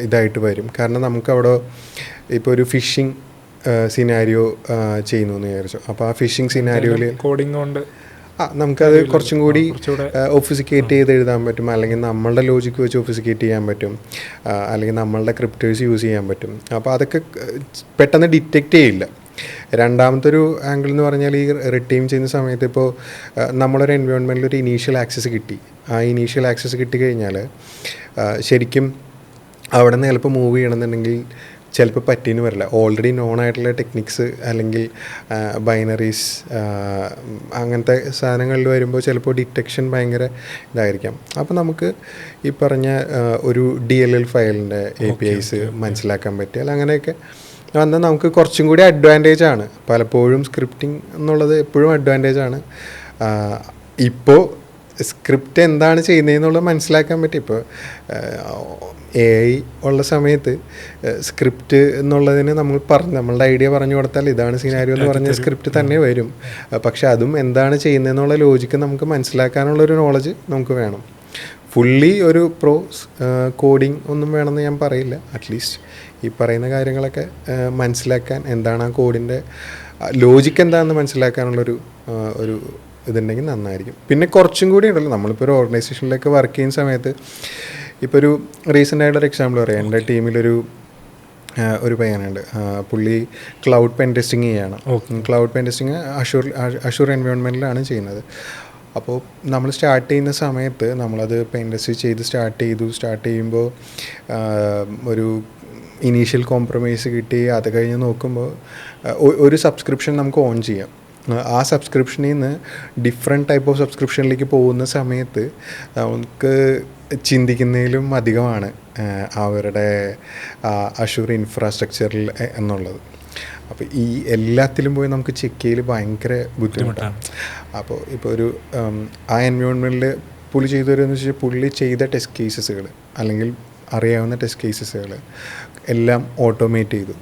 ഇതായിട്ട് വരും. കാരണം നമുക്കവിടെ ഇപ്പോൾ ഒരു ഫിഷിംഗ് സിനാരിയോ ചെയ്യുന്നു എന്ന് വിചാരിച്ചു. അപ്പോൾ ആ ഫിഷിംഗ് സിനാരിയോയിൽ കോഡിങ് കൊണ്ട് നമുക്കത് കുറച്ചും കൂടി ഒഫിസിക്കേറ്റ് ചെയ്ത് എഴുതാൻ പറ്റും, അല്ലെങ്കിൽ നമ്മളുടെ ലോജിക്ക് വെച്ച് ഒഫിസിക്കേറ്റ് ചെയ്യാൻ പറ്റും, അല്ലെങ്കിൽ നമ്മളുടെ ക്രിപ്റ്റേഴ്സ് യൂസ് ചെയ്യാൻ പറ്റും. അപ്പോൾ അതൊക്കെ പെട്ടെന്ന് ഡിറ്റക്റ്റ് ചെയ്യില്ല. രണ്ടാമത്തെ ഒരു ആംഗിൾ എന്ന് പറഞ്ഞാൽ ഈ റെഡ് ടീം ചെയ്യുന്ന സമയത്ത് ഇപ്പോൾ നമ്മളൊരു എൻവയോൺമെൻറ്റിൽ ഒരു ഇനീഷ്യൽ ആക്സസ് കിട്ടി. ആ ഇനീഷ്യൽ ആക്സസ് കിട്ടിക്കഴിഞ്ഞാൽ ശരിക്കും അവിടെ നിന്ന് ചിലപ്പോൾ മൂവ് ചെയ്യണമെന്നുണ്ടെങ്കിൽ ചിലപ്പോൾ പറ്റിയെന്ന് വരില്ല. ഓൾറെഡി നോൺ ആയിട്ടുള്ള ടെക്നിക്സ് അല്ലെങ്കിൽ ബൈനറീസ് അങ്ങനത്തെ സാധനങ്ങളിൽ വരുമ്പോൾ ചിലപ്പോൾ ഡിറ്റക്ഷൻ ഭയങ്കര ഇതായിരിക്കാം. അപ്പോൾ നമുക്ക് ഈ പറഞ്ഞ ഒരു DLL ഫയലിൻ്റെ APIs മനസ്സിലാക്കാൻ പറ്റിയാൽ അങ്ങനെയൊക്കെ വന്നാൽ നമുക്ക് കുറച്ചും കൂടി അഡ്വാൻറ്റേജ് ആണ്. പലപ്പോഴും സ്ക്രിപ്റ്റിംഗ് എന്നുള്ളത് എപ്പോഴും അഡ്വാൻറ്റേജ് ആണ്. ഇപ്പോൾ സ്ക്രിപ്റ്റ് എന്താണ് ചെയ്യുന്നതെന്നുള്ളത് മനസ്സിലാക്കാൻ പറ്റും. ഇപ്പോൾ AI ഉള്ള സമയത്ത് സ്ക്രിപ്റ്റ് എന്നുള്ളതിന് നമ്മളുടെ ഐഡിയ പറഞ്ഞു കൊടുത്താൽ ഇതാണ് സിനാരിയോ എന്ന് പറഞ്ഞ സ്ക്രിപ്റ്റ് തന്നെ വരും. പക്ഷെ അതും എന്താണ് ചെയ്യുന്നതെന്നുള്ള ലോജിക്ക് നമുക്ക് മനസ്സിലാക്കാനുള്ളൊരു നോളജ് നമുക്ക് വേണം. ഫുള്ളി ഒരു കോഡിങ് ഒന്നും വേണമെന്ന് ഞാൻ പറയില്ല. അറ്റ്ലീസ്റ്റ് ഈ പറയുന്ന കാര്യങ്ങളൊക്കെ മനസ്സിലാക്കാൻ, എന്താണ് ആ കോഡിൻ്റെ ലോജിക്ക് എന്താണെന്ന് മനസ്സിലാക്കാനുള്ളൊരു ഒരു ഇതുണ്ടെങ്കിൽ നന്നായിരിക്കും. പിന്നെ കുറച്ചും കൂടി ഉണ്ടല്ലോ, നമ്മളിപ്പോൾ ഒരു ഓർഗനൈസേഷനിലേക്ക് വർക്ക് ചെയ്യുന്ന സമയത്ത് ഇപ്പോൾ ഒരു റീസെൻ്റ് ആയിട്ടൊരു എക്സാമ്പിൾ പറയാം. എൻ്റെ ടീമിലൊരു ഒരു പയ്യനുണ്ട്. പുള്ളി ക്ലൗഡ് പെൻ ടെസ്റ്റിങ് ചെയ്യാണ്. ക്ലൗഡ് പെൻ ടെസ്റ്റിങ് അഷൂർ എൻവയോൺമെൻറ്റിലാണ് ചെയ്യുന്നത്. അപ്പോൾ നമ്മൾ സ്റ്റാർട്ട് ചെയ്യുന്ന സമയത്ത് നമ്മളത് പെൻ ടെസ്റ്റ് ചെയ്ത് സ്റ്റാർട്ട് ചെയ്യുമ്പോൾ ഒരു ഇനീഷ്യൽ കോംപ്രമൈസ് കിട്ടി. അത് കഴിഞ്ഞ് നോക്കുമ്പോൾ ഒരു സബ്സ്ക്രിപ്ഷൻ നമുക്ക് ഓൺ ചെയ്യാം. ആ സബ്സ്ക്രിപ്ഷനിൽ നിന്ന് ഡിഫറെൻറ്റ് ടൈപ്പ് ഓഫ് സബ്സ്ക്രിപ്ഷനിലേക്ക് പോകുന്ന സമയത്ത് നമുക്ക് ചിന്തിക്കുന്നതിലും അധികമാണ് അവരുടെ അഷൂർ ഇൻഫ്രാസ്ട്രക്ചറിൽ എന്നുള്ളത്. അപ്പോൾ ഈ എല്ലാത്തിലും പോയി നമുക്ക് ചെക്ക് ചെയ്യൽ ഭയങ്കര ബുദ്ധിമുട്ടാണ്. അപ്പോൾ ഇപ്പോൾ ഒരു ആ എൻവയോൺമെൻറ്റിൽ പുള്ളി ചെയ്തവരെന്ന് വെച്ചാൽ പുള്ളി ചെയ്ത ടെസ്റ്റ് കേസസുകൾ അല്ലെങ്കിൽ അറിയാവുന്ന ടെസ്റ്റ് കേസസുകൾ എല്ലാം ഓട്ടോമേറ്റ് ചെയ്തു.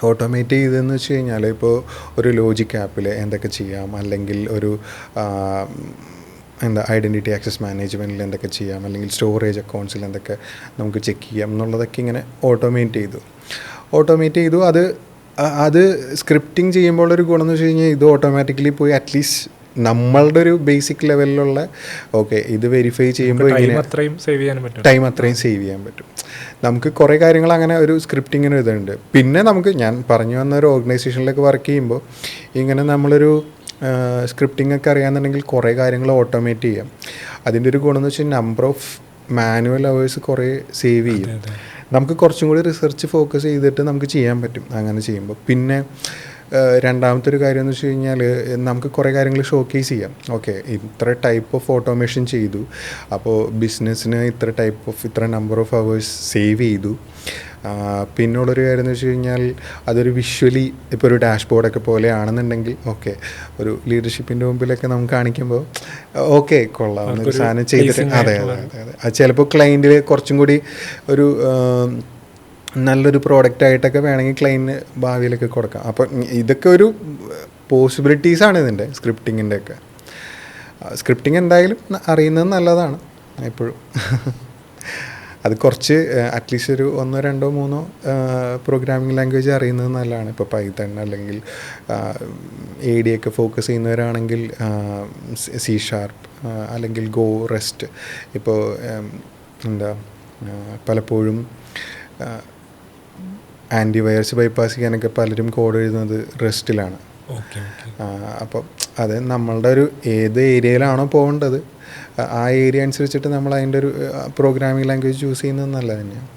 ഓട്ടോമേറ്റ് ചെയ്തതെന്ന് വെച്ച് കഴിഞ്ഞാൽ ഇപ്പോൾ ഒരു ലോജിക് ആപ്പിൽ എന്തൊക്കെ ചെയ്യാം, അല്ലെങ്കിൽ ഒരു ഐഡൻറ്റിറ്റി ആക്സസ് മാനേജ്മെൻറ്റിൽ എന്തൊക്കെ ചെയ്യാം, അല്ലെങ്കിൽ സ്റ്റോറേജ് അക്കൗണ്ട്സിൽ എന്തൊക്കെ നമുക്ക് ചെക്ക് ചെയ്യാം എന്നുള്ളതൊക്കെ ഇങ്ങനെ ഓട്ടോമേറ്റ് ചെയ്തു. അത് സ്ക്രിപ്റ്റിംഗ് ചെയ്യുമ്പോൾ ഒരു ഗുണം എന്ന് വെച്ച് കഴിഞ്ഞാൽ ഇത് ഓട്ടോമാറ്റിക്കലി പോയി അറ്റ്ലീസ്റ്റ് നമ്മളുടെ ഒരു ബേസിക് ലെവലിലുള്ള ഇത് വെരിഫൈ ചെയ്യുമ്പോൾ ഇങ്ങനെ ടൈം അത്രയും സേവ് ചെയ്യാൻ പറ്റും. നമുക്ക് കുറേ കാര്യങ്ങൾ അങ്ങനെ ഒരു സ്ക്രിപ്റ്റിങ്ങിന് ഇതുണ്ട്. പിന്നെ ഞാൻ പറഞ്ഞു വന്ന ഒരു ഓർഗനൈസേഷനിലേക്ക് വർക്ക് ചെയ്യുമ്പോൾ ഇങ്ങനെ നമ്മളൊരു സ്ക്രിപ്റ്റിംഗ് ഒക്കെ അറിയാമെന്നുണ്ടെങ്കിൽ കുറേ കാര്യങ്ങൾ ഓട്ടോമേറ്റ് ചെയ്യാം. അതിൻ്റെ ഒരു ഗുണം എന്ന് വെച്ചാൽ നമ്പർ ഓഫ് മാനുവൽ അവേഴ്സ് കുറേ സേവ് ചെയ്യും. നമുക്ക് കുറച്ചും കൂടി റിസർച്ച് ഫോക്കസ് ചെയ്തിട്ട് നമുക്ക് ചെയ്യാൻ പറ്റും അങ്ങനെ ചെയ്യുമ്പോൾ. പിന്നെ രണ്ടാമത്തെ ഒരു കാര്യം എന്ന് വെച്ച് കഴിഞ്ഞാൽ നമുക്ക് കുറേ കാര്യങ്ങൾ ഷോക്കേസ് ചെയ്യാം. ഇത്ര ടൈപ്പ് ഓഫ് ഓട്ടോമേഷൻ ചെയ്തു, അപ്പോൾ ബിസിനസ്സിന് ഇത്ര നമ്പർ ഓഫ് അവേഴ്സ് സേവ് ചെയ്തു. പിന്നുള്ളൊരു കാര്യം എന്ന് വെച്ച് കഴിഞ്ഞാൽ അതൊരു വിഷ്വലി ഇപ്പോൾ ഒരു ഡാഷ്ബോർഡൊക്കെ പോലെയാണെന്നുണ്ടെങ്കിൽ ഒരു ലീഡർഷിപ്പിൻ്റെ മുമ്പിലൊക്കെ നമുക്ക് കാണിക്കുമ്പോൾ കൊള്ളാം ഒരു സാധനം ചെയ്തിട്ട് അതെ അത് ചിലപ്പോൾ ക്ലയൻറ്റിൽ കുറച്ചും കൂടി ഒരു നല്ലൊരു പ്രോഡക്റ്റായിട്ടൊക്കെ വേണമെങ്കിൽ ക്ലയൻറ്റിന് ഭാവിയിലൊക്കെ കൊടുക്കാം. അപ്പോൾ ഇതൊക്കെ ഒരു പോസിബിലിറ്റീസാണ് ഇതിൻ്റെ സ്ക്രിപ്റ്റിങ്ങിൻ്റെ ഒക്കെ. സ്ക്രിപ്റ്റിംഗ് എന്തായാലും അറിയുന്നത് നല്ലതാണ് എപ്പോഴും. അത് കുറച്ച് അറ്റ്ലീസ്റ്റ് ഒരു 1, 2, 3 പ്രോഗ്രാമിംഗ് ലാംഗ്വേജ് അറിയുന്നത് നല്ലതാണ്. ഇപ്പോൾ പൈത്തൺ അല്ലെങ്കിൽ AD ഒക്കെ ഫോക്കസ് ചെയ്യുന്നവരാണെങ്കിൽ C# അല്ലെങ്കിൽ Go, REST. ഇപ്പോൾ പലപ്പോഴും ആൻറ്റിവൈറസ് ബൈപ്പാസ് ചെയ്യാനൊക്കെ പലരും കോഡ് എഴുതുന്നത് റെസ്റ്റിലാണ്. അപ്പോൾ അത് നമ്മളുടെ ഒരു ഏത് ഏരിയയിലാണോ പോകേണ്ടത് ആ ഏരിയ അനുസരിച്ചിട്ട് നമ്മൾ അതിൻ്റെ ഒരു പ്രോഗ്രാമിംഗ് ലാംഗ്വേജ് ചൂസ് ചെയ്യുന്നത് നല്ലത് തന്നെയാണ്.